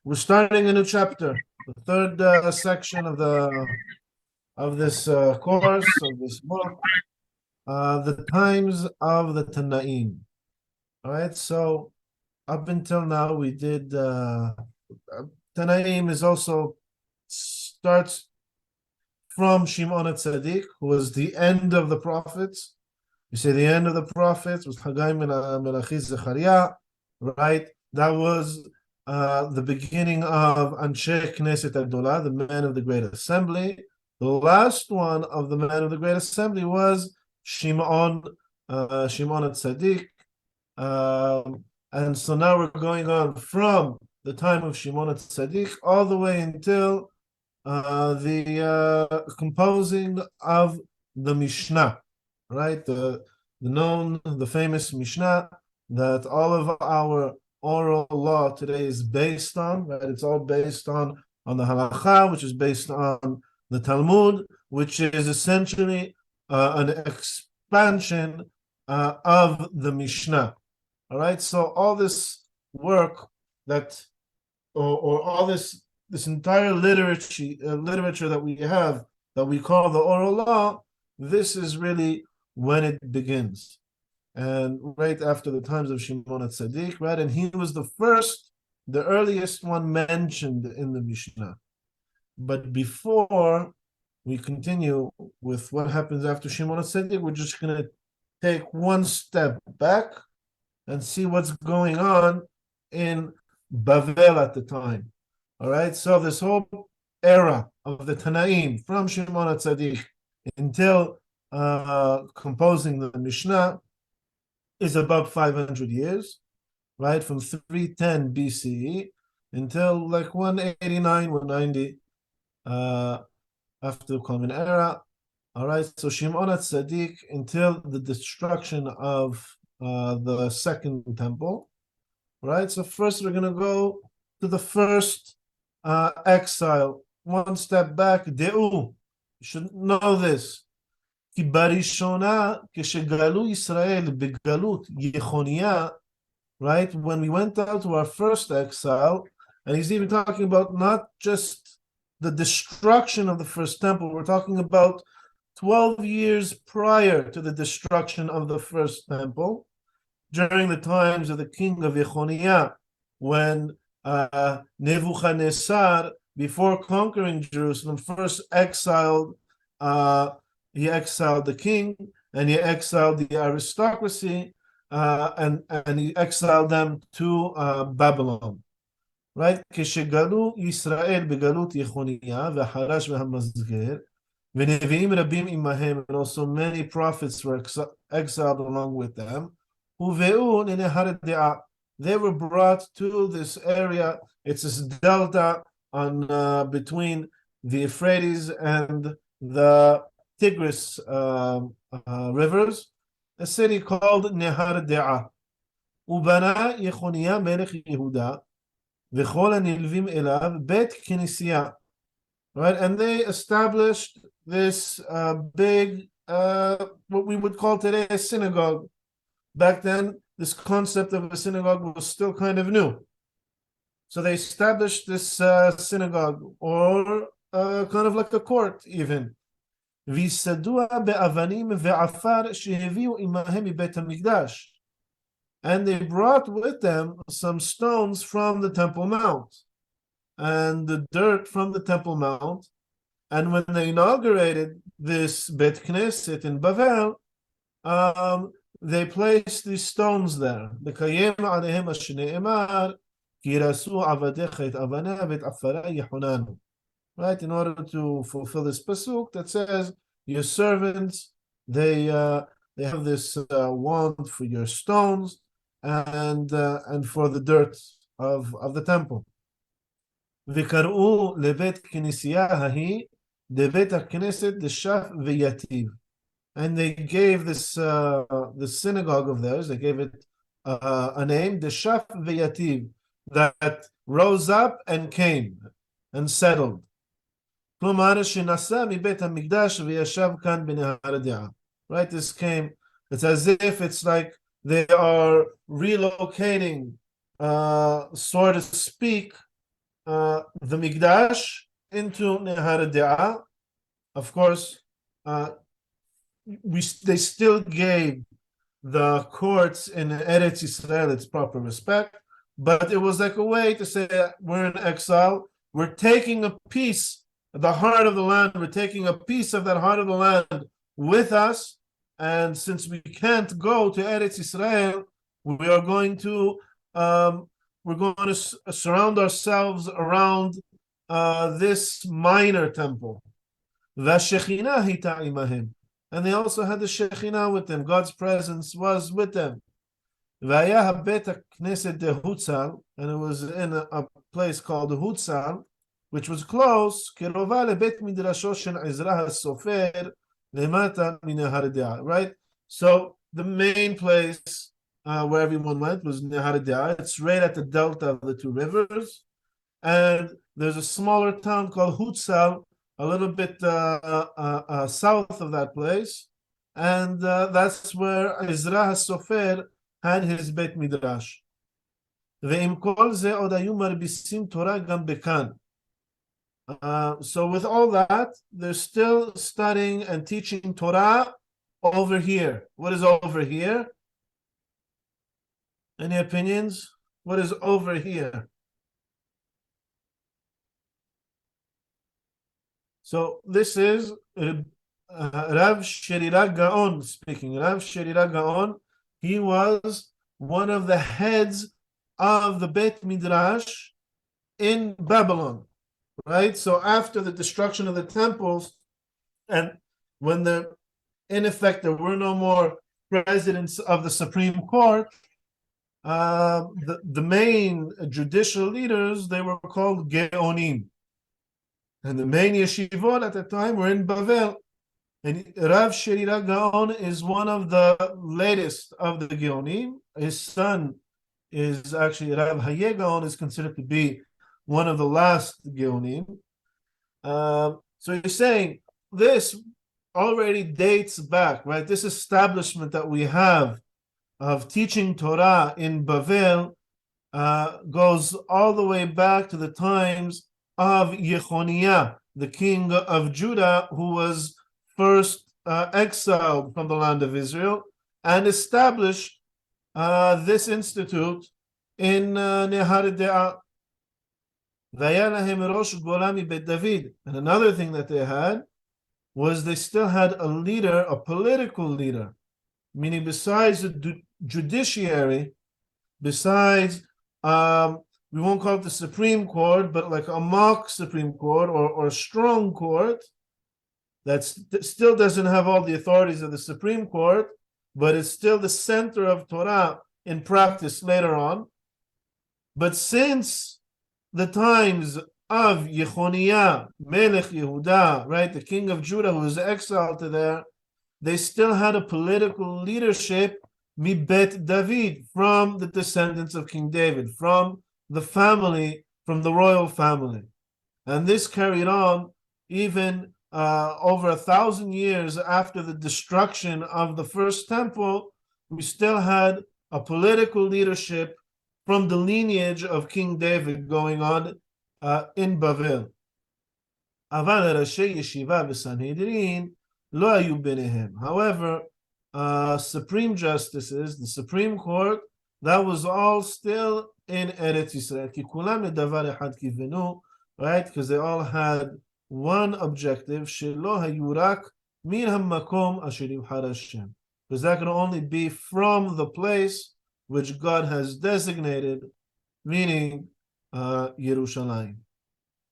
We're starting a new chapter, the third section of this course of this book, the times of the Tanaim. All right, so up until now we did Tanaim is also starts from Shimon Tzaddik, who was the end of the prophets. You say the end of the prophets was Haggai Melachis Zechariah, right? That was the beginning of Anshe Knesset Agdolah, the men of the Great Assembly. The last one of the men of the Great Assembly was Shimon Tzaddik. And so now we're going on from the time of Shimon Tzaddik all the way until the composing of the Mishnah, right? The famous Mishnah that all of our oral law today is based on, right? It's all based on the halakha, which is based on the Talmud, which is essentially an expansion of the Mishnah. All right, so all this work or all this entire literature that we have that we call the oral law, this is really when it begins. And right after the times of Shimon Tzaddik, right? And he was the earliest one mentioned in the Mishnah. But before we continue with what happens after Shimon Tzaddik, we're just going to take one step back and see what's going on in Bavel at the time. All right, so this whole era of the Tanaim from Shimon Tzaddik until composing the Mishnah is about 500 years, right? From 310 BCE until like 189, 190 after the Common Era. All right, so Shimon Tzaddik until the destruction of the Second Temple, right? So first we're going to go to the first exile. One step back, Deu. You should know this. כי בראשונה, כשגלו ישראל בגלות יחוניה, right? When we went out to our first exile, and he's even talking about not just the destruction of the first temple, we're talking about 12 years prior to the destruction of the first temple, during the times of the king of Yechonia, when Nebuchadnezzar, before conquering Jerusalem, first exiled, he exiled the king, and he exiled the aristocracy, and he exiled them to Babylon. Right? כשגלו ישראל בגלות יחוניה והחרש והמסגר, ונביאים רבים עמהם, and also many prophets were exiled along with them, הובאו לנהר הדעה. They were brought to this area. It's this delta on between the Euphrates and the Tigris rivers, a city called Nehar De'ah. ובנה יחוניה מלך יהודה וכל הנלווים אליו בית כנסייה. Right, and they established this big, what we would call today a synagogue. Back then, this concept of a synagogue was still kind of new. So they established this synagogue, or kind of like a court even. ויסדוה באבנים ועפר שהביאו עמהם מבית המקדש. And they brought with them some stones from the Temple Mount and the dirt from the Temple Mount. And when they inaugurated this Bet Knesset in Bavel, they placed these stones there. לקיים עליהם השנאמר, כי ירסו עבדיך את אבניה ואת עפרה יחוננו. Right, in order to fulfill this pasuk that says, your servants, they have this want for your stones and for the dirt of the temple. וקראו לבית כנסייה ההיא דבית הכנסת דשף ויתיב. And they gave this the synagogue of theirs, they gave it a name, דשף ויתיב, that rose up and came and settled. כלומר שנסע מבית המקדש וישב כאן בנהר הדעה. Right, this came, it's as if it's like they are relocating, so to speak, the Mikdash into Nehar De'ah. Of course, they still gave the courts in Eretz Israel its proper respect, but it was like a way to say we're in exile. We're taking a piece, the heart of the land. We're taking a piece of that heart of the land with us, and since we can't go to Eretz Israel, we are going to surround ourselves around this minor temple. והשכינה הייתה עמהם. And they also had the Shekhinah with them. God's presence was with them. והיה הבית הכנסת דהוצל, and it was in a place called the Hutzal, which was close, קרובה לבית מדרשו של עזרא הסופר, למטה מנהר דעה. Right? So the main place where everyone went was Nehar De'ah. It's right at the delta of the two rivers. And there's a smaller town called Hutzal, a little bit south of that place, and that's where Ezra HaSofer had his Beit Midrash. ועם כל זה עוד היו מרביצים תורה גם בכאן. So with all that, they're still studying and teaching Torah over here. What is over here? Any opinions? What is over here? So this is Rav Sherira Gaon speaking. Rav Sherira Gaon, he was one of the heads of the Beit Midrash in Babylon, right? So after the destruction of the temples, and when in effect there were no more presidents of the Supreme Court, the main judicial leaders, they were called Geonim. And the main yeshivot at the time were in Bavel. And Rav Sherira Gaon is one of the latest of the Geonim. His son is actually, Rav Haye Gaon is considered to be one of the last Geonim. So you're saying this already dates back, right? This establishment that we have of teaching Torah in Bavel goes all the way back to the times of Yechoniah, the king of Judah, who was first exiled from the land of Israel and established this institute in Nehar De'ah. And another thing that they had was they still had a leader, a political leader, meaning besides the judiciary, besides we won't call it the Supreme Court, but like a mock Supreme Court or a strong court that still doesn't have all the authorities of the Supreme Court, but it's still the center of Torah in practice later on. But since the times of Yechoniah, Melech Yehuda, right, the king of Judah who was exiled to there, they still had a political leadership, Mibet David, from the descendants of King David, from the family, from the royal family. And this carried on even over 1,000 years after the destruction of the first temple. We still had a political leadership from the lineage of King David going on in Bavel. However, supreme justices, the Supreme Court, that was all still in Eretz Yisrael. Right? Because they all had one objective, because that can only be from the place which God has designated, meaning Yerushalayim.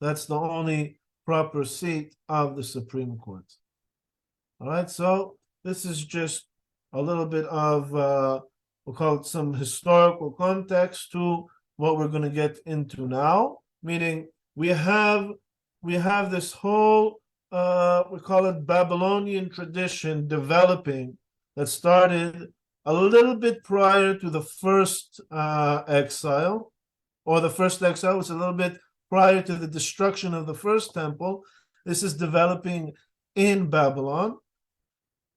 That's the only proper seat of the Supreme Court. All right, so this is just a little bit of we'll call it some historical context to what we're going to get into now, meaning we have this whole we call it Babylonian tradition developing that started a little bit prior to the first exile, or the first exile was a little bit prior to the destruction of the first temple. This is developing in Babylon.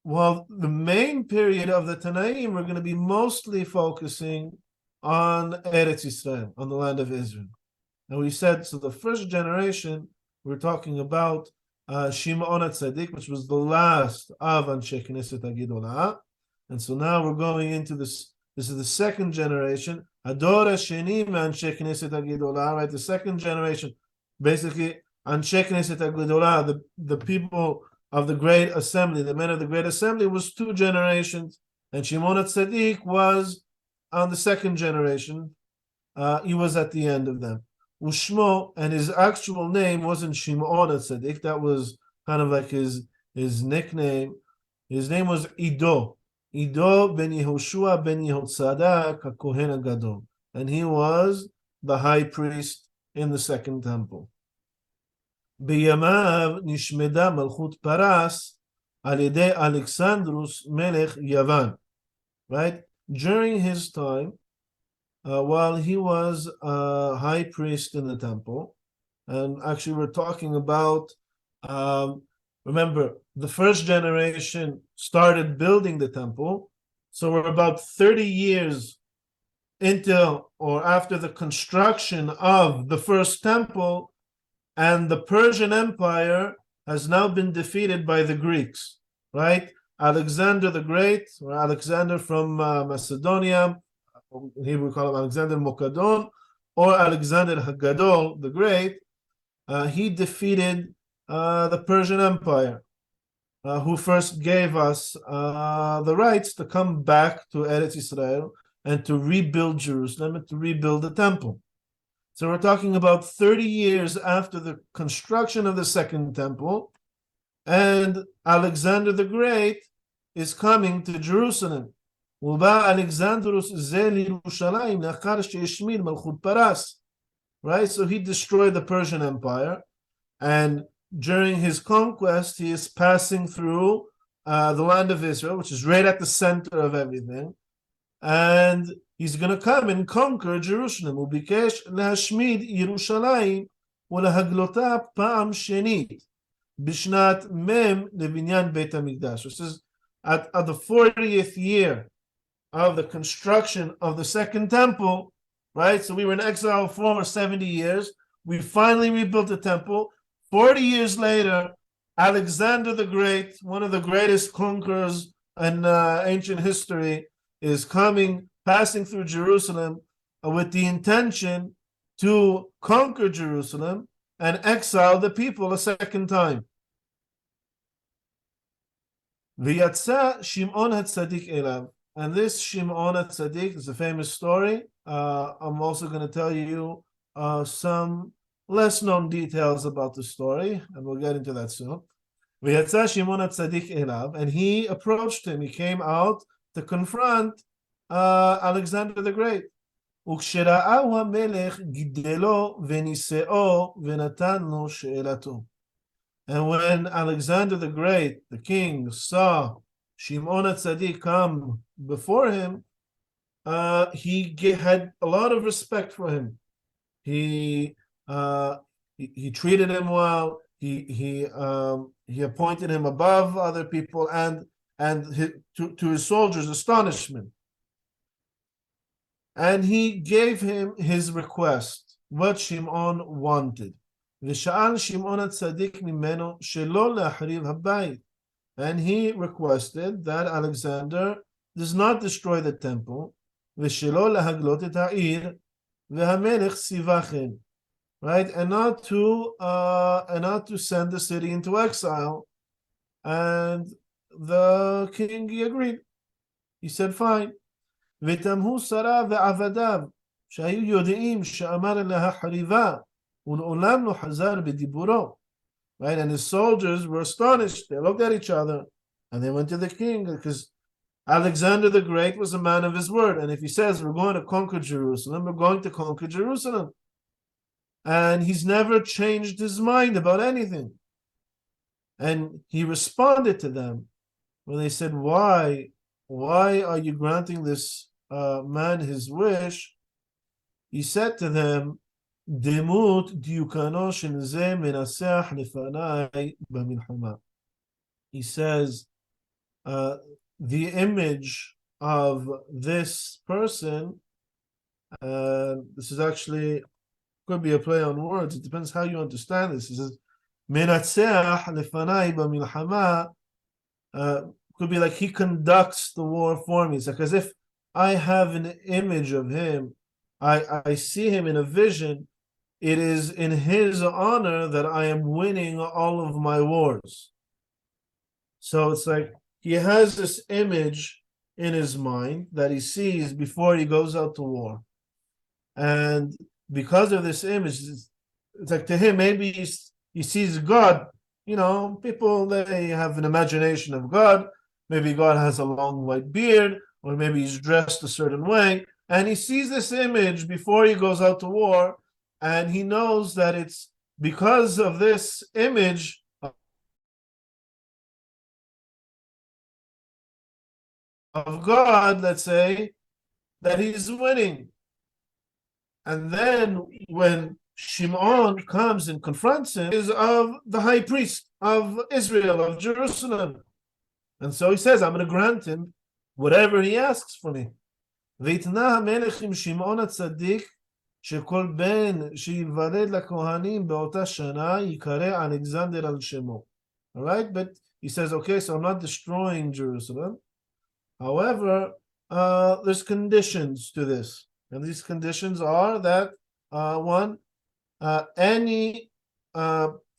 Well, the main period of the Tanaim, we're going to be mostly focusing on Eretz Israel, on the land of Israel. And we said, so the first generation, we're talking about Shimon HaTzadik, which was the last of Anshe Knesset HaGedolah. And so now we're going into this. This is the second generation. Hador HaSheni Anshe Knesset HaGedolah, right? The second generation, basically, Anshe Knesset HaGedolah, the people of the Great Assembly, the men of the Great Assembly, was two generations. And Shimon HaTzadik was on the second generation. He was at the end of them. Ushmo, and his actual name wasn't Shimon HaTzadik. That was kind of like his nickname. His name was Ido. Ido ben Yehoshua ben Yehotzadak HaKohen HaGadol. And he was the high priest in the second temple. B'yamav nishmeda malchut paras al yedei Alexandrus melech Yavan. Right? During his time, while he was a high priest in the temple, and actually we're talking about, remember, the first generation started building the temple, so we're about 30 years into or after the construction of the first temple, and the Persian Empire has now been defeated by the Greeks, right? Alexander the Great, or Alexander from Macedonia, here we call him Alexander Mokadon, or Alexander Hagadol the Great. He defeated the Persian Empire, who first gave us the rights to come back to Eretz Israel and to rebuild Jerusalem and to rebuild the temple. So we're talking about 30 years after the construction of the second temple, and Alexander the Great is coming to Jerusalem. Right? So he destroyed the Persian Empire, and during his conquest, he is passing through the land of Israel, which is right at the center of everything, and he's going to come and conquer Jerusalem. וביקש להשמיד ירושלים ולהגלותה פעם שנית בשנת מ' לבניין בית המקדש. Which is at the 40th year of the construction of the second temple, right? So we were in exile for 70 years. We finally rebuilt the temple. 40 years later, Alexander the Great, one of the greatest conquerors in ancient history, is coming, passing through Jerusalem with the intention to conquer Jerusalem and exile the people a second time. V'yatsa Shimon HaTzadik elav. And this Shimon HaTzadik is a famous story. I'm also going to tell you some less known details about the story, and we'll get into that soon. V'yatsa Shimon HaTzadik elav, and he approached him. He came out to confront Alexander the Great. וכשראהו המלך גידלו ונישאו ונתן לו שאלתו. And when Alexander the Great, the king, saw Shimon HaTzadik come before him, he had a lot of respect for him. He treated him well. He appointed him above other people, and to his soldiers' astonishment. And he gave him his request, what Shimon wanted. ושאל שמעון הצדיק ממנו שלא להחריב הבית. And he requested that Alexander does not destroy the temple, ושלא להגלות את העיר, והמלך ציווה כן. Right? And not to send the city into exile. And the king, he agreed. He said, fine. ותמהו שרה ועבדיו, שהיו יודעים שאמר להחריבה, ולעולם לא חזר בדיבורו. Right? And his soldiers were astonished. They looked at each other, and they went to the king, because Alexander the Great was a man of his word. And if he says, we're going to conquer Jerusalem, we're going to conquer Jerusalem. And he's never changed his mind about anything. And he responded to them when they said, why are you granting this man his wish? He said to them, דמות דיוקנו של זה מנסח לפניי במלחמה. He says, the image of this person, this is actually could be a play on words. It depends how you understand this. It says, "Menatzeach lefanai b'milchama," could be like he conducts the war for me. It's like as if I have an image of him. I see him in a vision. It is in his honor that I am winning all of my wars. So it's like he has this image in his mind that he sees before he goes out to war. And because of this image, it's like to him, maybe he sees God. You know, people, they have an imagination of God. Maybe God has a long white beard, or maybe he's dressed a certain way. And he sees this image before he goes out to war. And he knows that it's because of this image of God, let's say, that he's winning. And then when Shimon comes and confronts him, is of the high priest of Israel, of Jerusalem. And so he says, I'm going to grant him whatever he asks for me. ויתנה המלך עם שמעון הצדיק שכל בן שיוולד לכהנים באותה שנה יקרא אלכסנדר על שמו. All right, but he says, okay, so I'm not destroying Jerusalem. However, there's conditions to this. And these conditions are that, one, any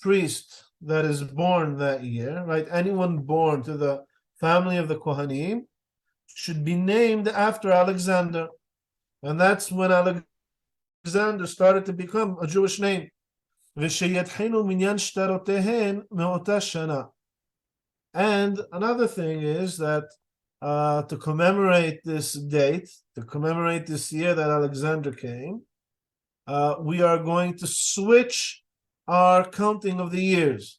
priest that is born that year, right, anyone born to the family of the Kohanim should be named after Alexander. And that's when Alexander started to become a Jewish name. And another thing is that to commemorate this date, to commemorate this year that Alexander came, we are going to switch our counting of the years.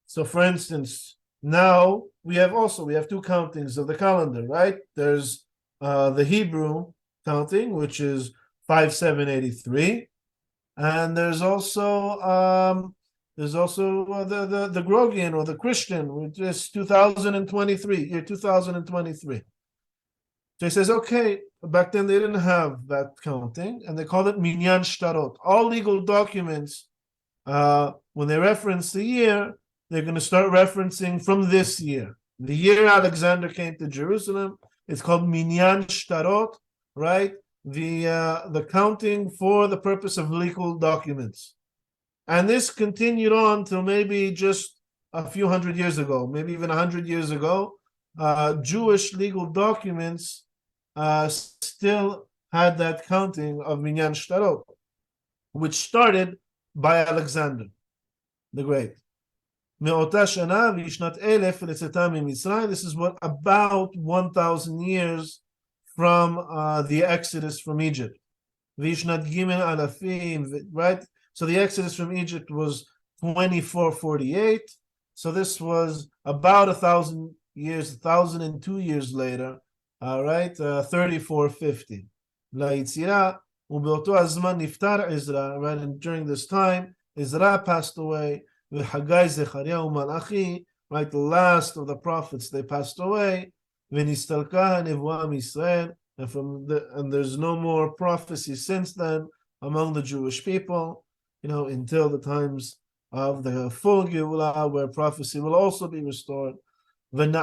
So for instance, now we have two countings of the calendar, right? There's the Hebrew counting, which is 5783, and there's also the Gregorian or the Christian, which is 2023, year 2023. So he says, okay, back then they didn't have that counting, and they called it minyan shtarot. All legal documents, when they reference the year, they're going to start referencing from this year. The year Alexander came to Jerusalem, it's called minyan shtarot, right? The counting for the purpose of legal documents. And this continued on till maybe just a few hundred years ago, maybe even 100 years ago. Jewish legal documents still had that counting of minyan shtarot, which started by Alexander the Great. This is what about 1,000 years from the Exodus from Egypt. Right? So the Exodus from Egypt was 2448. So this was about 1,000 years, 1,002 years later, all right, 3450. Right, and during this time, Ezra passed away. Right, the last of the prophets, they passed away. And there's no more prophecy since then among the Jewish people, until the times of the full Geulah, where prophecy will also be restored. Right,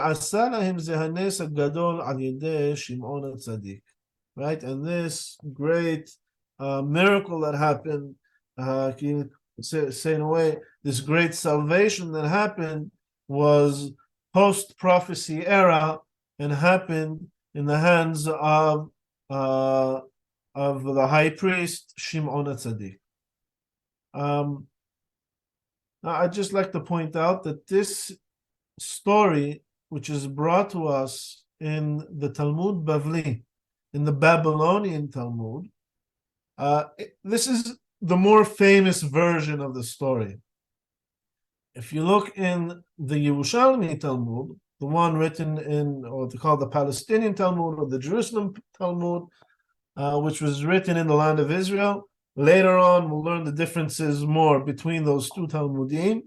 and this great miracle that happened, say in a way, this great salvation that happened was post-prophecy era and happened in the hands of the high priest Shimon HaTzadik. I'd just like to point out that this story, which is brought to us in the Talmud Bavli, in the Babylonian Talmud, this is the more famous version of the story. If you look in the Yerushalmi Talmud, the one written in, or they call the Palestinian Talmud or the Jerusalem Talmud, which was written in the land of Israel, later on we'll learn the differences more between those two Talmudim.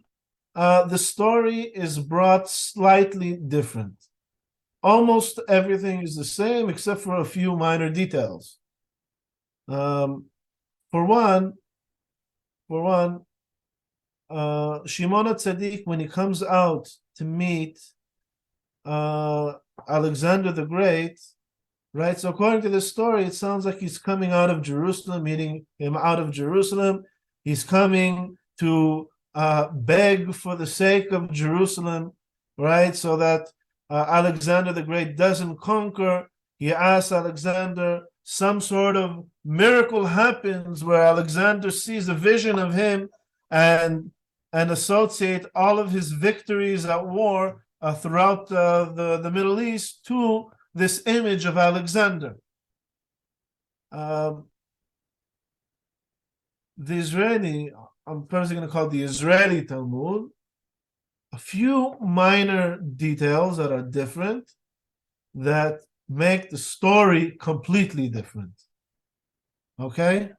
The story is brought slightly different. Almost everything is the same except for a few minor details. For one, For one, Shimon Tzaddik, when he comes out to meet Alexander the Great, right? So according to the story, it sounds like he's coming out of Jerusalem, meeting him out of Jerusalem. He's coming to beg for the sake of Jerusalem, right? So that Alexander the Great doesn't conquer. He asks Alexander, some sort of miracle happens where Alexander sees a vision of him and associate all of his victories at war throughout the Middle East to this image of Alexander. The Israeli, I'm personally going to call it the Israeli Talmud, a few minor details that are different that make the story completely different. Okay?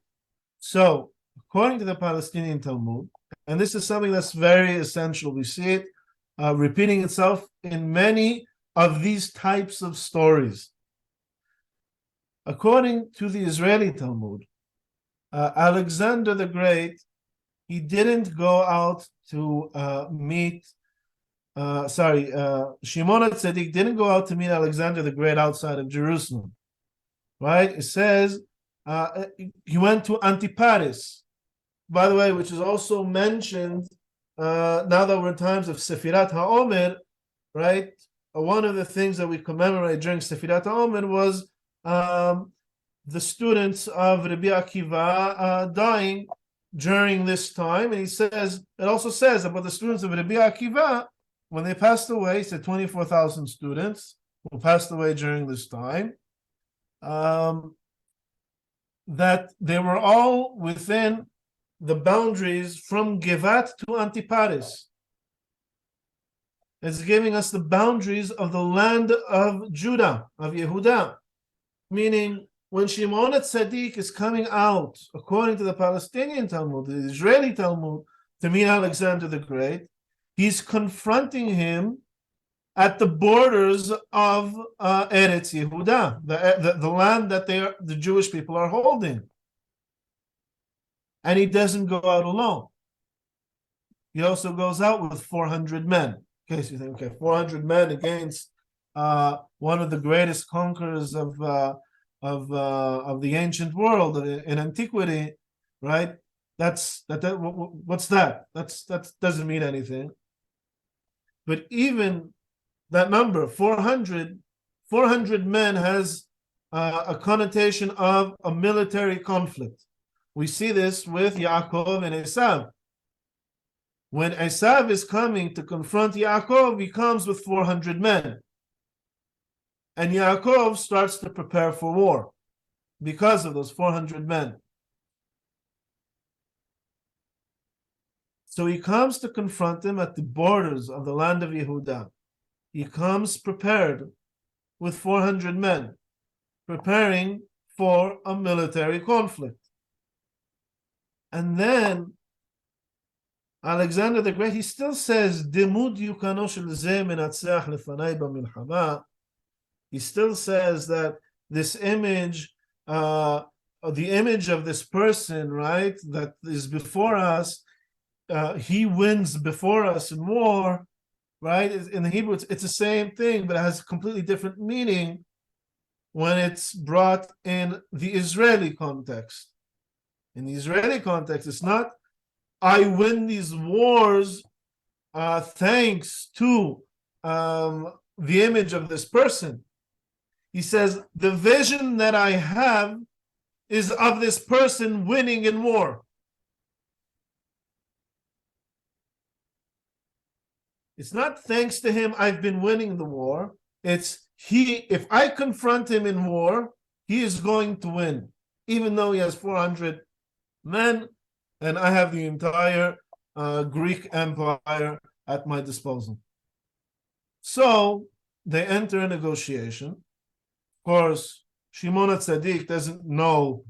So, according to the Palestinian Talmud, and this is something that's very essential, we see it repeating itself in many of these types of stories. According to the Israeli Talmud, Alexander the Great, he didn't go out to meet Shimon Tzaddik didn't go out to meet Alexander the Great outside of Jerusalem, right? It says he went to Antiparis, by the way, which is also mentioned now that we're in times of Sefirat HaOmer, right? One of the things that we commemorate during Sefirat HaOmer was the students of Rabbi Akiva dying during this time. And it also says about the students of Rabbi Akiva, when they passed away, he said 24,000 students who passed away during this time, that they were all within the boundaries from Givat to Antiparis. It's giving us the boundaries of the land of Judah, of Yehuda. Meaning, when Shimon Tzaddik is coming out, according to the Palestinian Talmud, the Israeli Talmud, to meet Alexander the Great, he's confronting him at the borders of Eretz Yehuda, the land that the Jewish people are holding. And he doesn't go out alone. He also goes out with 400 men. In case you think, okay, 400 men against one of the greatest conquerors of the ancient world in antiquity, right? What's that? That doesn't mean anything. But even that number, 400 men, has a connotation of a military conflict. We see this with Yaakov and Esav. When Esav is coming to confront Yaakov, he comes with 400 men. And Yaakov starts to prepare for war because of those 400 men. So he comes to confront him at the borders of the land of Yehuda. He comes prepared with 400 men, preparing for a military conflict. And then Alexander the Great, he still says, he still says that this image, the image of this person, right, that is before us, he wins before us in war, right? In the Hebrew, it's the same thing, but it has a completely different meaning when it's brought in the Israeli context. In the Israeli context, it's not, I win these wars thanks to the image of this person. He says, the vision that I have is of this person winning in war. It's not thanks to him I've been winning the war. It's if I confront him in war, he is going to win, even though he has 400 men, and I have the entire Greek Empire at my disposal. So they enter a negotiation. Of course, Shimon Tzaddik doesn't know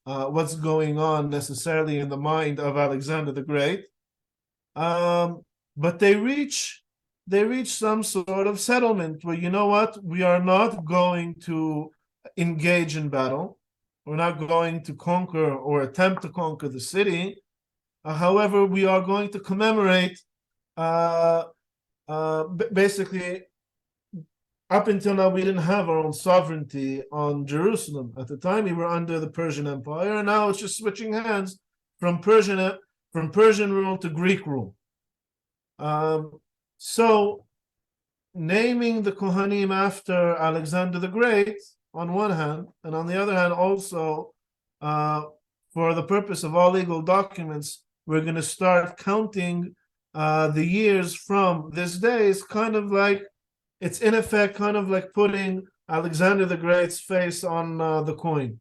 what's going on necessarily in the mind of Alexander the Great, but they reach some sort of settlement where, you know what, we are not going to engage in battle. We're not going to conquer or attempt to conquer the city. However, we are going to commemorate basically. Up until now, we didn't have our own sovereignty on Jerusalem. At the time, we were under the Persian Empire, and now it's just switching hands from Persian rule to Greek rule. So, naming the Kohanim after Alexander the Great, on one hand, and on the other hand, also for the purpose of all legal documents, we're going to start counting the years from this day. Is kind of like, it's in effect kind of like putting Alexander the Great's face on the coin,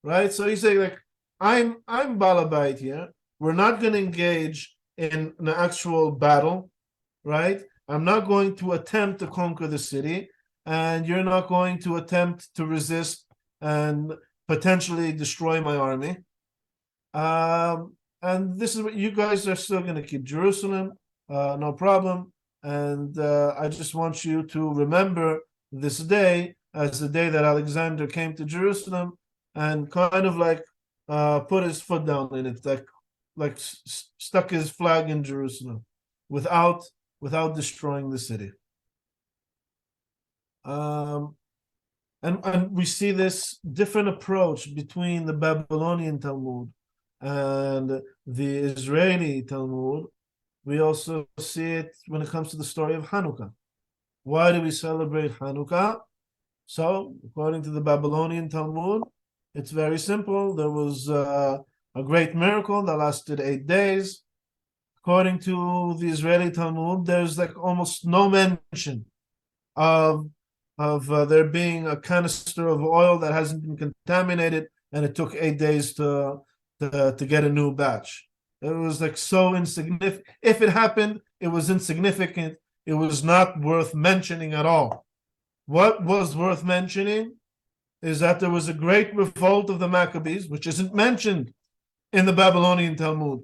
right? So you say, like, I'm Balabait here. We're not going to engage in an actual battle, right? I'm not going to attempt to conquer the city, and you're not going to attempt to resist and potentially destroy my army. And this is what you guys are still going to keep Jerusalem, no problem. And I just want you to remember this day as the day that Alexander came to Jerusalem and kind of like put his foot down in it, like stuck his flag in Jerusalem without destroying the city. And we see this different approach between the Babylonian Talmud and the Israeli Talmud. We also see it when it comes to the story of Hanukkah. Why do we celebrate Hanukkah? So, according to the Babylonian Talmud, it's very simple. There was a great miracle that lasted 8 days. According to the Israeli Talmud, there's like almost no mention of there being a canister of oil that hasn't been contaminated, and it took 8 days to get a new batch. It was like so insignificant. If it happened, it was insignificant. It was not worth mentioning at all. What was worth mentioning is that there was a great revolt of the Maccabees, which isn't mentioned in the Babylonian Talmud.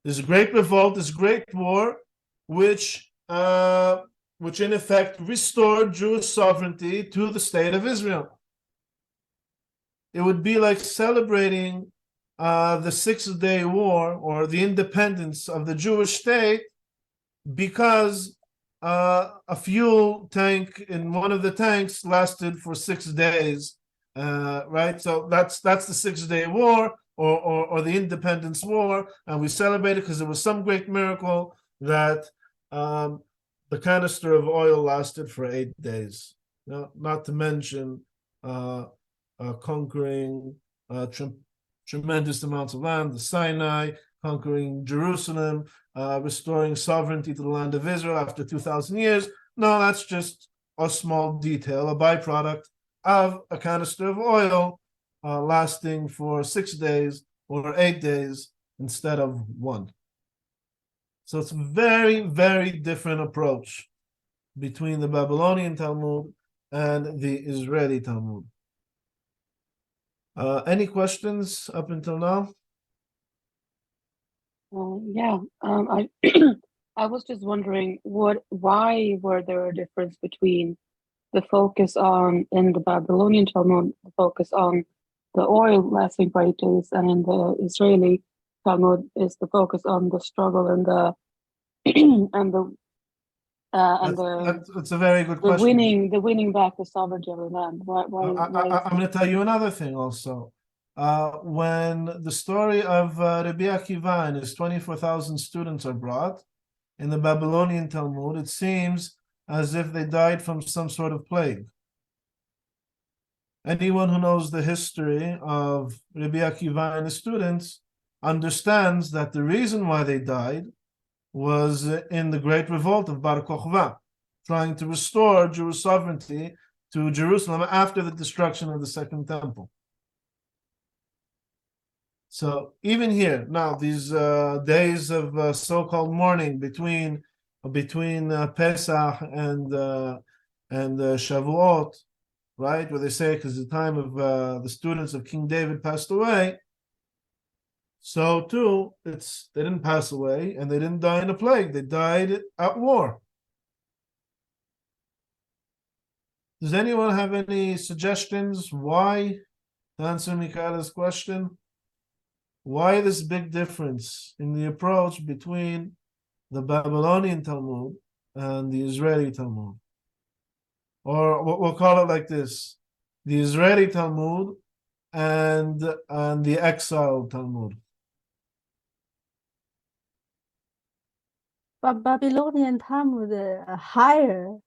There's a great revolt, this great war, which in effect restored Jewish sovereignty to the state of Israel. It would be like celebrating the 6-day war or the independence of the Jewish state because a fuel tank in one of the tanks lasted for 6 days, right? So that's the 6-day war or the independence war, and we celebrate it because there was some great miracle that the canister of oil lasted for 8 days. Not to mention conquering tremendous amounts of land, the Sinai, conquering Jerusalem, restoring sovereignty to the land of Israel after 2,000 years. No, that's just a small detail, a byproduct of a canister of oil lasting for 6 days or 8 days instead of 1. So it's a very, very different approach between the Babylonian Talmud and the Israeli Talmud. Any questions up until now? I I was just wondering why were there a difference between the focus on in the Babylonian Talmud, the focus on the oil lasting for 8 days, and in the Israeli Talmud is the focus on the struggle and the That's a very good question. the winning back the sovereignty of the land. I'm going to tell you another thing also. When the story of Rabbi Akiva and his 24,000 students are brought in the Babylonian Talmud, it seems as if they died from some sort of plague. Anyone who knows the history of Rabbi Akiva and his students understands that the reason why they died was in the Great Revolt of Bar Kokhba, trying to restore Jewish sovereignty to Jerusalem after the destruction of the Second Temple. So even here, now these days of so-called mourning between Pesach and Shavuot, right, where they say because the time of the students of King David passed away, so too they didn't pass away and they didn't die in a plague. They died at war. Does anyone have any suggestions why, to answer Michaela's question, why this big difference in the approach between the Babylonian Talmud and the Israeli Talmud? Or we'll call it like this: the Israeli Talmud and the Exile Talmud. But Babylonian Talmud higher.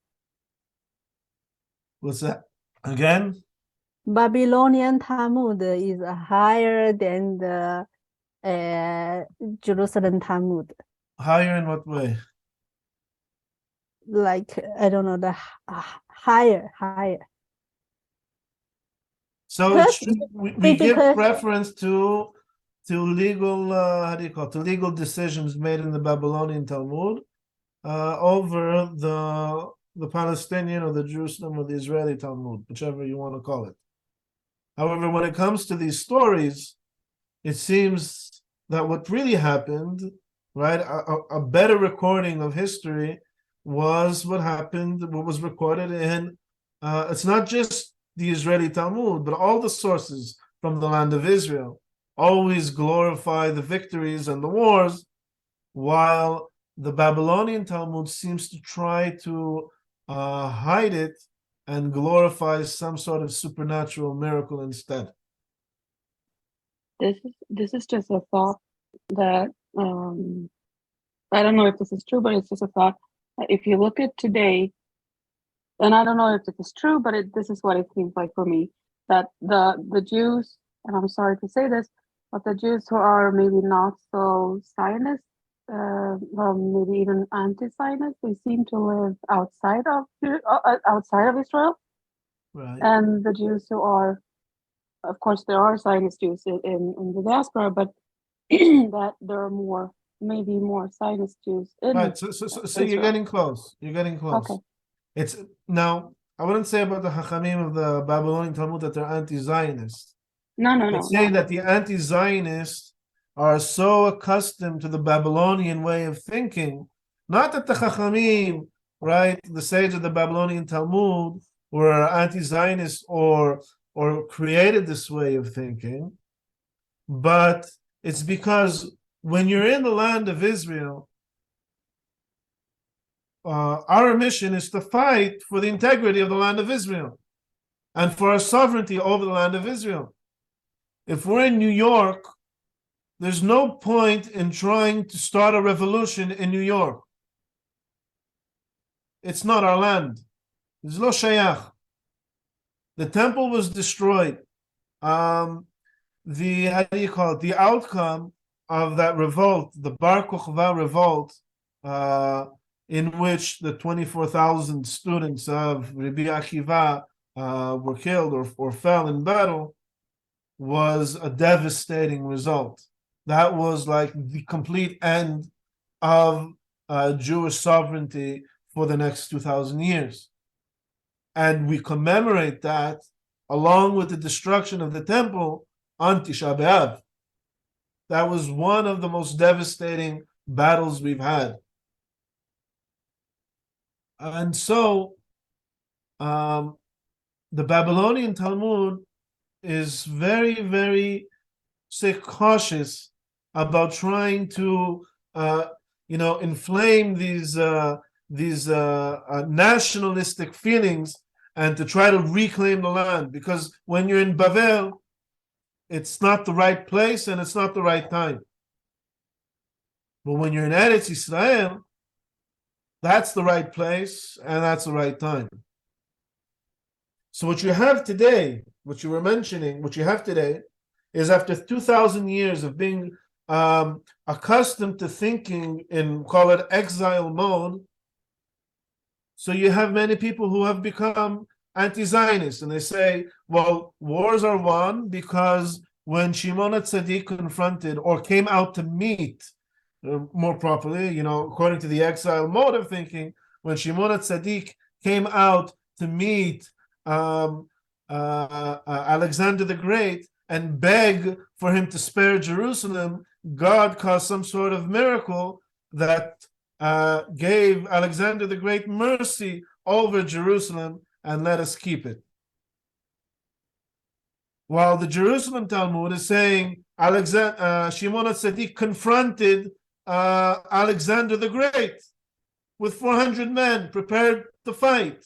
What's that? Again? Babylonian Talmud is higher than the Jerusalem Talmud. Higher in what way? Like, I don't know, the higher. So Because we give because- preference to legal to legal decisions made in the Babylonian Talmud over the Palestinian or the Jerusalem or the Israeli Talmud, whichever you want to call it. However, when it comes to these stories, it seems that what really happened, right, a better recording of history was what was recorded in, it's not just the Israeli Talmud, but all the sources from the land of Israel always glorify the victories and the wars, while the Babylonian Talmud seems to try to hide it and glorify some sort of supernatural miracle instead. This is just a thought that I don't know if this is true, but it's just a thought. If you look at today, and I don't know if this is true, but this is what it seems like for me, that the Jews, and I'm sorry to say this, but the Jews who are maybe not so Zionist, maybe even anti-Zionist, they seem to live outside of Israel, Right. and the Jews who are, of course, there are Zionist Jews in the diaspora, but that there are maybe more Zionist Jews in Right. So you're getting close. You're getting close. Okay. It's now, I wouldn't say about the Hachamim of the Babylonian Talmud that they're anti-Zionist. No. I'd say that the anti-Zionists are so accustomed to the Babylonian way of thinking, not that the Chachamim, right, the sage of the Babylonian Talmud, were anti-Zionist or created this way of thinking, but it's because when you're in the land of Israel, our mission is to fight for the integrity of the land of Israel and for our sovereignty over the land of Israel. If we're in New York, there's no point in trying to start a revolution in New York. It's not our land. It's lo shayach. The temple was destroyed. The outcome of that revolt, the Bar Kokhba revolt, in which the 24,000 students of Rabbi Akiva were killed or fell in battle, was a devastating result. That was like the complete end of Jewish sovereignty for the next 2,000 years. And we commemorate that along with the destruction of the temple on Tisha B'Av. That was one of the most devastating battles we've had. And so the Babylonian Talmud is very, very, say, cautious about trying to, inflame these nationalistic feelings and to try to reclaim the land. Because when you're in Babel, it's not the right place and it's not the right time. But when you're in Eretz Israel, that's the right place and that's the right time. So what you have today, what you were mentioning, what you have today is after 2,000 years of being accustomed to thinking in, call it, exile mode, so you have many people who have become anti-Zionist, and they say, well, wars are won because when Shimon Tzaddik confronted or came out to meet, more properly, according to the exile mode of thinking, when Shimon Tzaddik came out to meet Alexander the Great and beg for him to spare Jerusalem, God caused some sort of miracle that gave Alexander the Great mercy over Jerusalem and let us keep it. While the Jerusalem Talmud is saying Shimon HaTzadik confronted Alexander the Great with 400 men prepared to fight.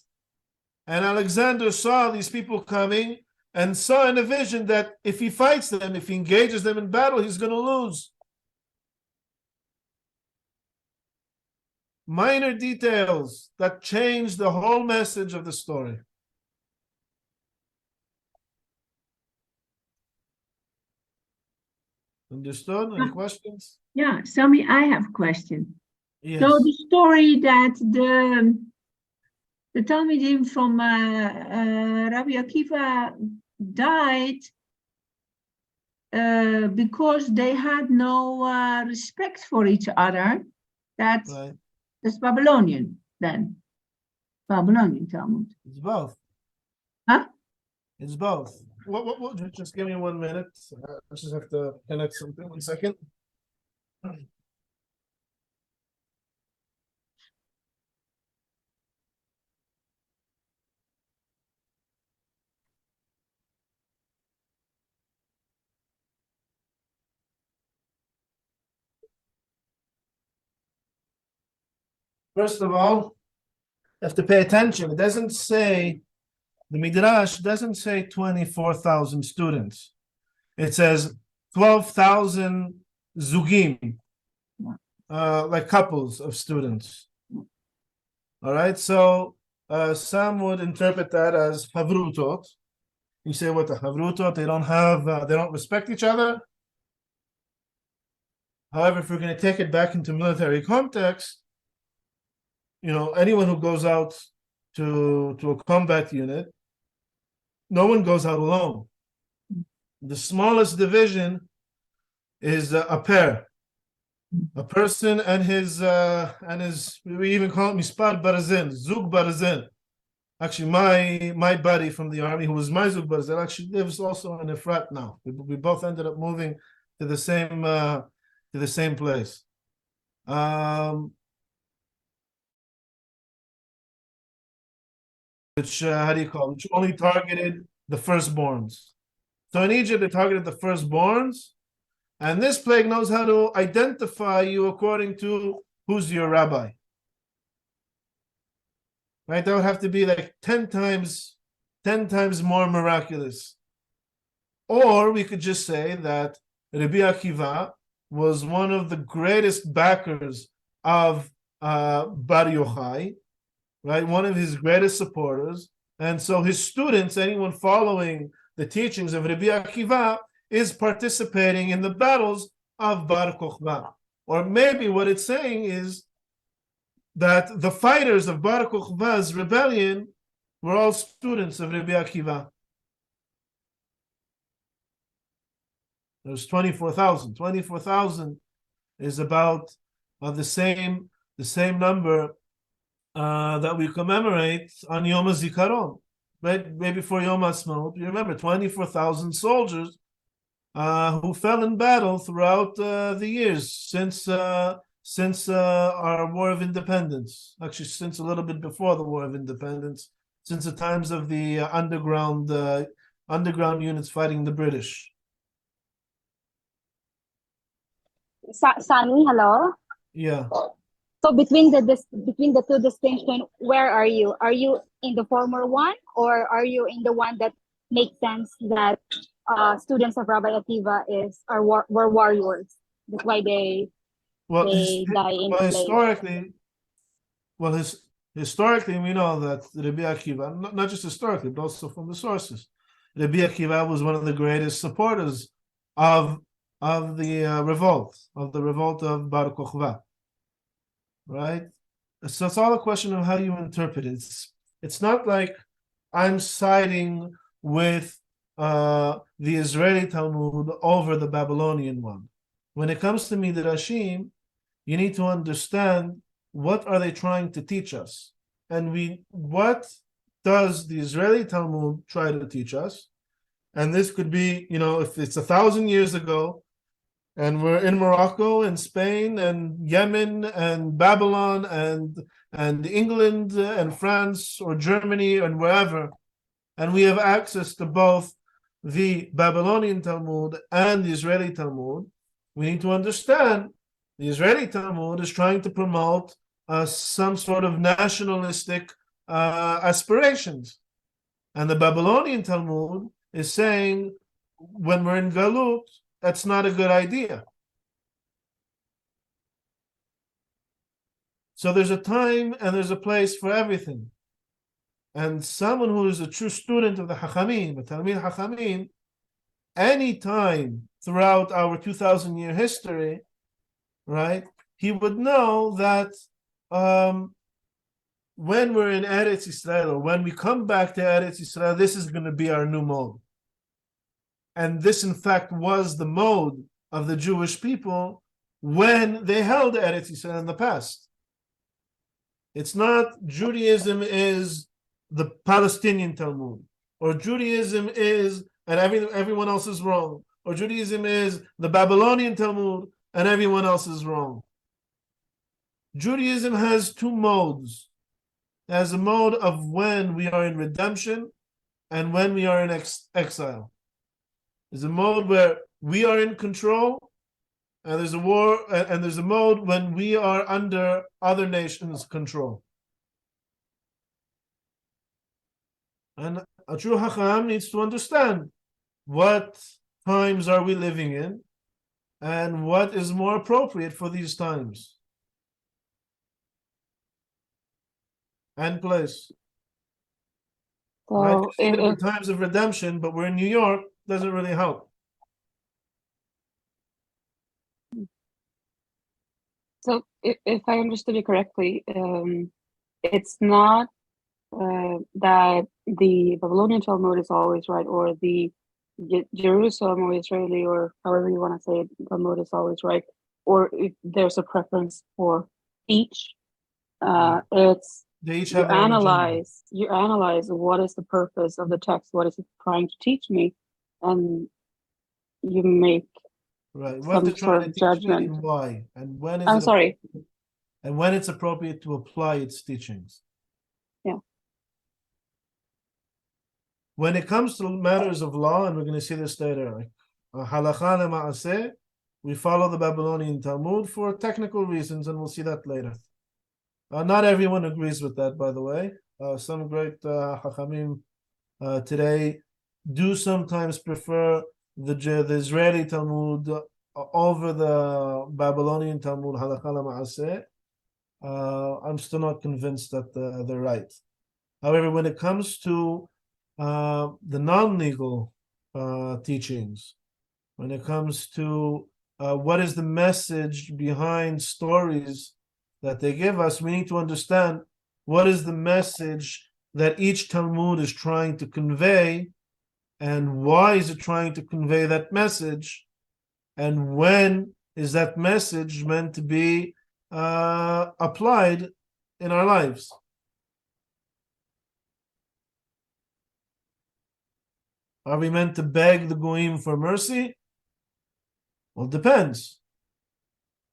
And Alexander saw these people coming and saw in a vision that if he fights them, if he engages them in battle, he's going to lose. Minor details that change the whole message of the story. Understood? Any questions? Yeah, Sami, I have a question. Yes. So the story that the Talmudim from Rabbi Akiva died because they had no respect for each other. That's Babylonian then. Babylonian Talmud. It's both. Huh? It's both. What, just give me 1 minute. I just have to connect something. 1 second. First of all, you have to pay attention. It doesn't say, the Midrash doesn't say 24,000 students. It says 12,000 zugim, like couples of students. All right, so some would interpret that as havrutot. You say, what, the havrutot? They don't respect each other. However, if we're going to take it back into military context, anyone who goes out to a combat unit, no one goes out alone. The smallest division is a pair, a person and his we even call it mispar barazin, zug barazin. Actually, my buddy from the army, who was my zug barazin, actually lives also in Efrat now. We both ended up moving to the same place. Which which only targeted the firstborns. So in Egypt, they targeted the firstborns, and this plague knows how to identify you according to who's your rabbi. Right? That would have to be like 10 times more miraculous. Or we could just say that Rabbi Akiva was one of the greatest backers of Bar Yochai, right? One of his greatest supporters. And so his students, anyone following the teachings of Rabbi Akiva, is participating in the battles of Bar Kokhba. Or maybe what it's saying is that the fighters of Bar Kokhba's rebellion were all students of Rabbi Akiva. There's 24,000. 24,000 is about the same number that we commemorate on Yom HaZikaron, right? Maybe for Yom HaAtzmaut. You remember 24,000 soldiers who fell in battle throughout the years since our War of Independence. Actually, since a little bit before the War of Independence, since the times of the underground units fighting the British. Sunny, hello. Yeah. So between the two distinctions, where are you? Are you in the former one, or are you in the one that makes sense that students of Rabbi Akiva were warriors? That's why they die in the historically, we know that Rabbi Akiva, not just historically, but also from the sources, Rabbi Akiva was one of the greatest supporters of the revolt of Bar Kokhba. Right? So it's all a question of how you interpret it. It's not like I'm siding with the Israeli Talmud over the Babylonian one. When it comes to Midrashim, you need to understand what are they trying to teach us, and what does the Israeli Talmud try to teach us? And this could be, if it's 1,000 years ago, and we're in Morocco and Spain and Yemen and Babylon and England and France or Germany and wherever, and we have access to both the Babylonian Talmud and the Israeli Talmud, we need to understand the Israeli Talmud is trying to promote some sort of nationalistic aspirations. And the Babylonian Talmud is saying, when we're in Galut, that's not a good idea. So there's a time and there's a place for everything. And someone who is a true student of the Hachamim, a Talmid Hachamim, any time throughout our 2,000-year history, right, he would know that when we're in Eretz Yisrael, or when we come back to Eretz Yisrael, this is going to be our new mode. And this, in fact, was the mode of the Jewish people when they held Eretz Yisrael in the past. It's not Judaism is the Palestinian Talmud, or Judaism is, and everyone else is wrong, or Judaism is the Babylonian Talmud, and everyone else is wrong. Judaism has two modes. It has a mode of when we are in redemption and when we are in exile. There's a mode where we are in control, and there's a mode when we are under other nations' control. And a true Hacham needs to understand what times are we living in and what is more appropriate for these times and place. So Right? We're in times of redemption, but we're in New York, doesn't really help. So if I understood you correctly, it's not that the Babylonian Talmud is always right, or the Jerusalem or Israeli, or however you want to say it, Talmud is always right, or if there's a preference for each. It's They each you have their own agenda. you analyze what is the purpose of the text, what is it trying to teach me, and you make Right. What they're some sort trying to of teach me judgment. and why, and when is I'm it sorry. and when it's appropriate to apply its teachings. Yeah. When it comes to matters of law, and we're going to see this later, like halakha lema'aseh, we follow the Babylonian Talmud for technical reasons, and we'll see that later. Not everyone agrees with that, by the way. Some great Hachamim today do sometimes prefer the Israeli Talmud over the Babylonian Talmud, halakha lema'aseh. I'm still not convinced that they're right. However, when it comes to the non-legal teachings, when it comes to what is the message behind stories that they give us, we need to understand what is the message that each Talmud is trying to convey, and why is it trying to convey that message, and when is that message meant to be applied in our lives. Are we meant to beg the Goyim for mercy? Well, it depends.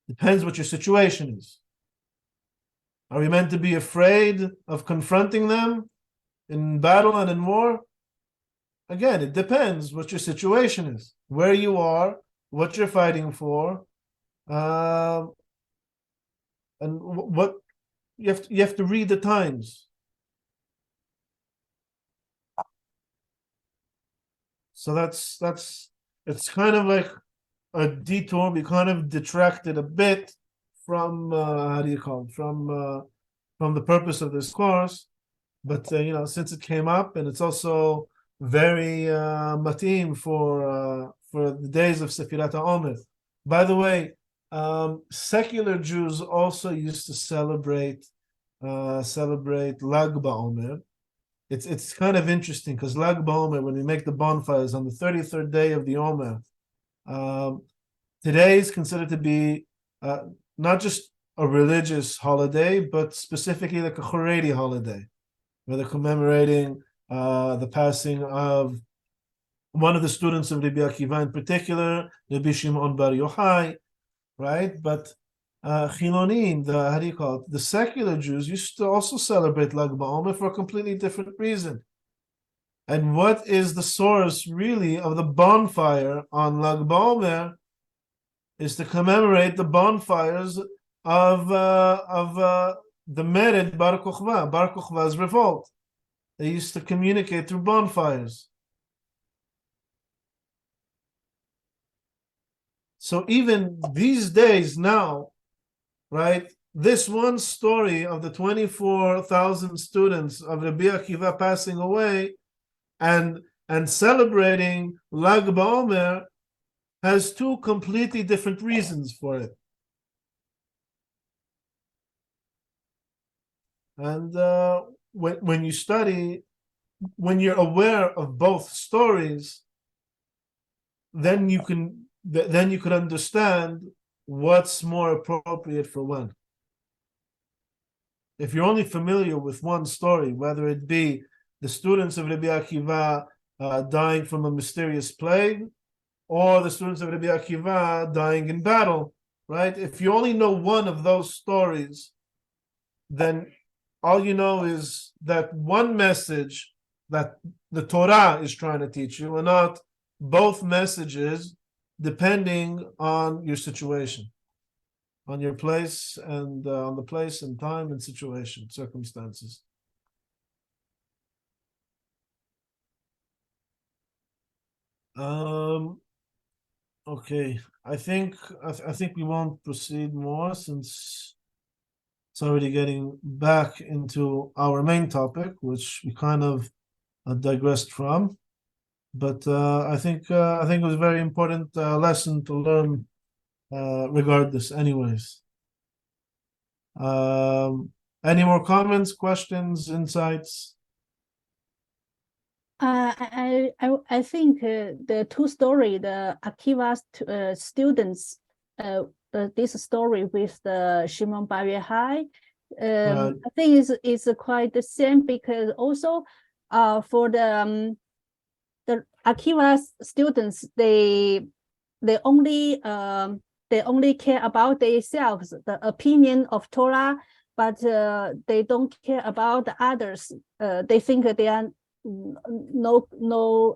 Depends what your situation is. Are we meant to be afraid of confronting them in battle and in war? Again, it depends what your situation is, where you are, what you're fighting for, and what you have to read the times. So that's it's kind of like a detour. We kind of detracted a bit from from the purpose of this course, but since it came up, and it's also very matim for the days of Sefirat HaOmer. By the way, secular Jews also used to celebrate Lag BaOmer. It's kind of interesting because Lag BaOmer, when we make the bonfires on the 33rd day of the Omer, today is considered to be not just a religious holiday, but specifically like a Haredi holiday, where they're commemorating the passing of one of the students of Rabbi Akiva, in particular, Rabbi Shimon Bar Yochai, right? But Chilonim, the secular Jews, used to also celebrate Lag BaOmer for a completely different reason. And what is the source really of the bonfire on Lag BaOmer is to commemorate the bonfires of the Mered Bar Kochva's revolt. They used to communicate through bonfires. So even these days now, right, this one story of the 24,000 students of Rabbi Akiva passing away and celebrating Lag BaOmer has two completely different reasons for it. And when you study, when you're aware of both stories, then you could understand what's more appropriate for when. If you're only familiar with one story, whether it be the students of Rabbi Akiva dying from a mysterious plague, or the students of Rabbi Akiva dying in battle, right? If you only know one of those stories, then all you know is that one message that the Torah is trying to teach you, and not both messages, depending on your situation, on your place, and on the place and time and situation, circumstances. Okay, I think we won't proceed more since it's already getting back into our main topic, which we kind of digressed from. But I think it was a very important lesson to learn, regardless. Anyways, any more comments, questions, insights? I think the two story, the Akiva students, this story with the Shimon Bar Yochai, Right. I think is quite the same, because also for the Akiva students, they only care about themselves, the opinion of Torah, but they don't care about the others. They think they are no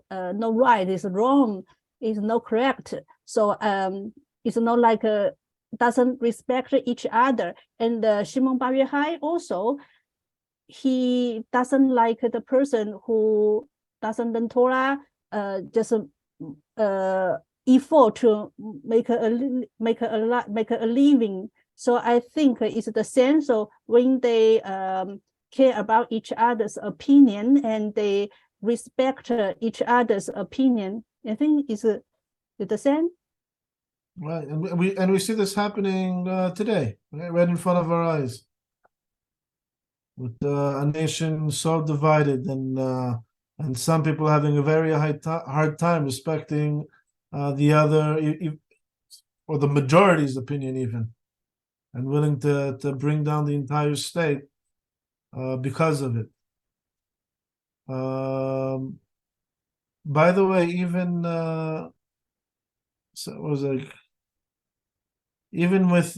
right, is wrong, is no correct. So it's not like doesn't respect each other. And Shimon Bar Yochai also, he doesn't like the person who doesn't learn Torah, just effort to make a living. So I think it's the same. So when they care about each other's opinion and they respect each other's opinion, I think it's the same. Right, and we see this happening today, right in front of our eyes, with a nation so divided, and some people having a very hard time respecting the other, or the majority's opinion even, and willing to bring down the entire state because of it. By the way, even so it was like, even with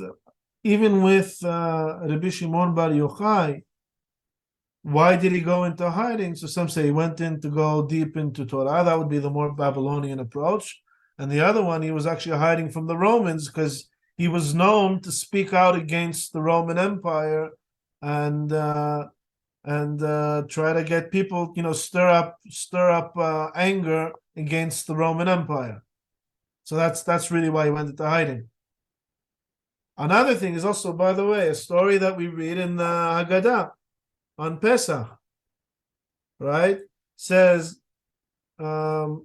Rabbi Shimon Bar Yochai, why did he go into hiding? So some say he went in to go deep into Torah. That would be the more Babylonian approach. And the other one, he was actually hiding from the Romans because he was known to speak out against the Roman Empire and try to get people, stir up anger against the Roman Empire. So that's really why he went into hiding. Another thing is also, by the way, a story that we read in the Haggadah on Pesach, right? Says five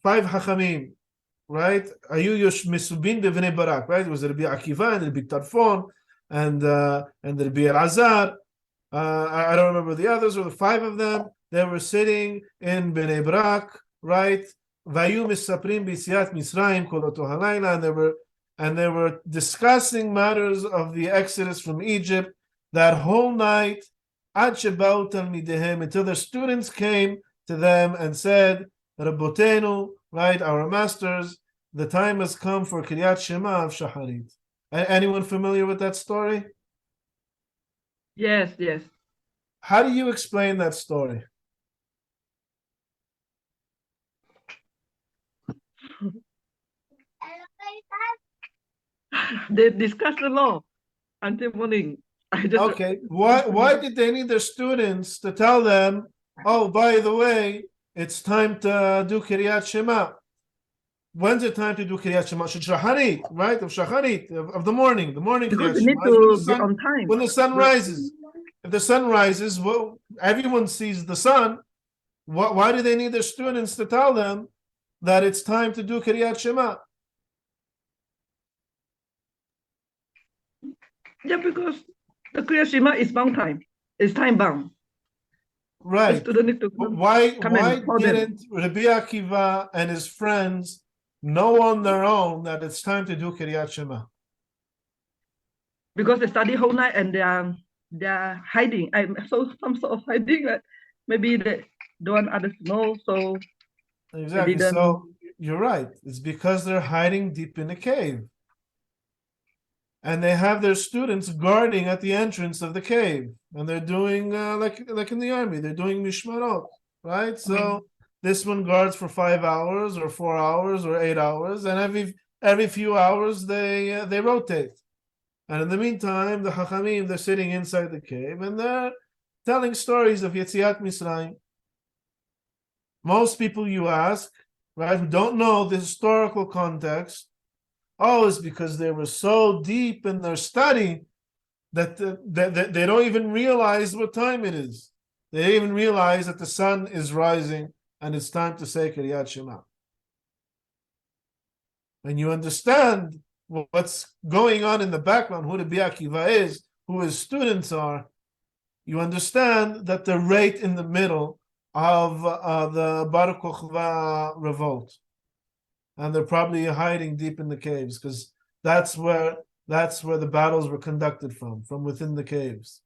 Hachamim, right? Ayu yosh mesubin b'vnei Barak, right? It was Rabbi Akiva and Rabbi Tarfon and Rabbi Elazar. I don't remember the others, or the five of them. They were sitting in Bnei Barak, right? Vayu misaprim b'yitziat Mitzrayim kol oto halayla, and they were discussing matters of the Exodus from Egypt that whole night, ad sheba'u talmidehem, until their students came to them and said, Rabbotenu, right, our masters, the time has come for Kiryat Shema of Shacharit. Anyone familiar with that story? Yes. How do you explain that story? They discussed the law until morning. Okay, why did they need their students to tell them, oh, by the way, it's time to do Kiryat Shema? When's it time to do Kiryat Shema? Shacharit, right? Of Shacharit, of the morning because Kiryat they need Shema. to be on time. When the sun rises. If the sun rises, well, everyone sees the sun. Why do they need their students to tell them that it's time to do Kiryat Shema? Yeah, because the Kriya Shema is bound time. It's time bound. Right. The student need to Why tell didn't Rabbi Akiva and his friends know on their own that it's time to do Kiryat Shema? Because they study whole night and they are hiding. Some sort of hiding that maybe they don't want others to know. So exactly. So you're right. It's because they're hiding deep in a cave. And they have their students guarding at the entrance of the cave, and they're doing like in the army, they're doing mishmarot, right? So this one guards for 5 hours, or 4 hours, or 8 hours, and every few hours they rotate. And in the meantime, the Chachamim, they're sitting inside the cave and they're telling stories of Yetziat Mitzrayim. Most people you ask, right, who don't know the historical context, oh, it's because they were so deep in their study that they don't even realize what time it is. They don't even realize that the sun is rising and it's time to say Kiryat Shema. When you understand what's going on in the background, who the Rabbi Akiva is, who his students are, you understand that they're right in the middle of the Bar Kochva revolt. And they're probably hiding deep in the caves, because that's where the battles were conducted from within the caves.